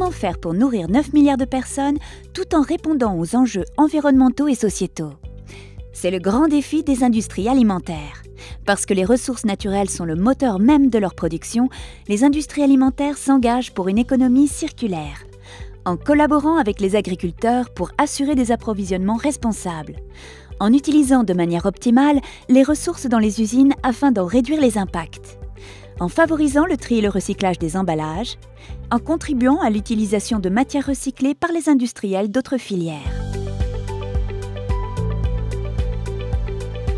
comment faire pour nourrir 9 milliards de personnes tout en répondant aux enjeux environnementaux et sociétaux? C'est le grand défi des industries alimentaires. Parce que les ressources naturelles sont le moteur même de leur production, les industries alimentaires s'engagent pour une économie circulaire, en collaborant avec les agriculteurs pour assurer des approvisionnements responsables, en utilisant de manière optimale les ressources dans les usines afin d'en réduire les impacts, en favorisant le tri et le recyclage des emballages, en contribuant à l'utilisation de matières recyclées par les industriels d'autres filières.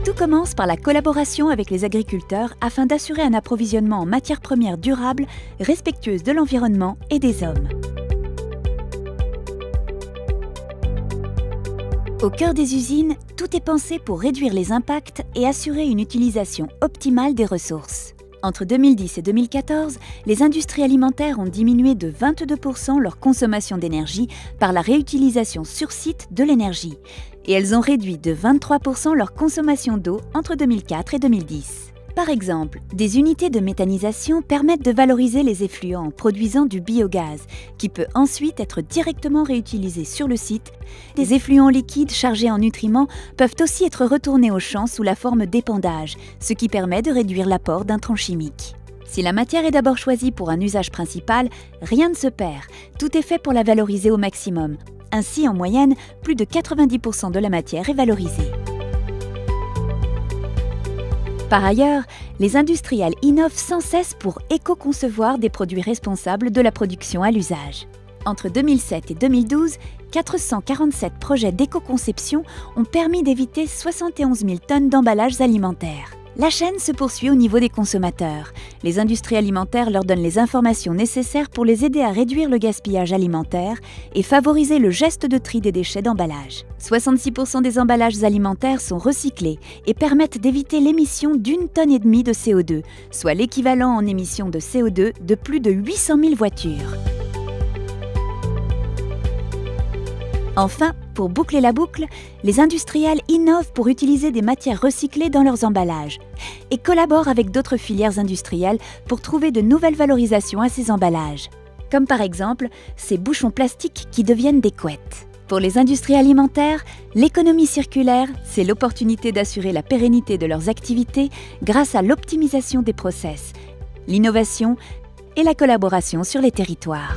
Tout commence par la collaboration avec les agriculteurs afin d'assurer un approvisionnement en matières premières durables, respectueuses de l'environnement et des hommes. Au cœur des usines, tout est pensé pour réduire les impacts et assurer une utilisation optimale des ressources. Entre 2010 et 2014, les industries alimentaires ont diminué de 22% leur consommation d'énergie par la réutilisation sur site de l'énergie. Et elles ont réduit de 23% leur consommation d'eau entre 2004 et 2010. Par exemple, des unités de méthanisation permettent de valoriser les effluents en produisant du biogaz, qui peut ensuite être directement réutilisé sur le site. Des effluents liquides chargés en nutriments peuvent aussi être retournés aux champs sous la forme d'épandage, ce qui permet de réduire l'apport d'intrants chimiques. Si la matière est d'abord choisie pour un usage principal, rien ne se perd, tout est fait pour la valoriser au maximum. Ainsi, en moyenne, plus de 90% de la matière est valorisée. Par ailleurs, les industriels innovent sans cesse pour éco-concevoir des produits responsables de la production à l'usage. Entre 2007 et 2012, 447 projets d'éco-conception ont permis d'éviter 71 000 tonnes d'emballages alimentaires. La chaîne se poursuit au niveau des consommateurs. Les industries alimentaires leur donnent les informations nécessaires pour les aider à réduire le gaspillage alimentaire et favoriser le geste de tri des déchets d'emballage. 66% des emballages alimentaires sont recyclés et permettent d'éviter l'émission d'1,5 tonne de CO2, soit l'équivalent en émissions de CO2 de plus de 800 000 voitures. Enfin, pour boucler la boucle, les industriels innovent pour utiliser des matières recyclées dans leurs emballages et collaborent avec d'autres filières industrielles pour trouver de nouvelles valorisations à ces emballages, comme par exemple ces bouchons plastiques qui deviennent des couettes. Pour les industries alimentaires, l'économie circulaire, c'est l'opportunité d'assurer la pérennité de leurs activités grâce à l'optimisation des process, l'innovation et la collaboration sur les territoires.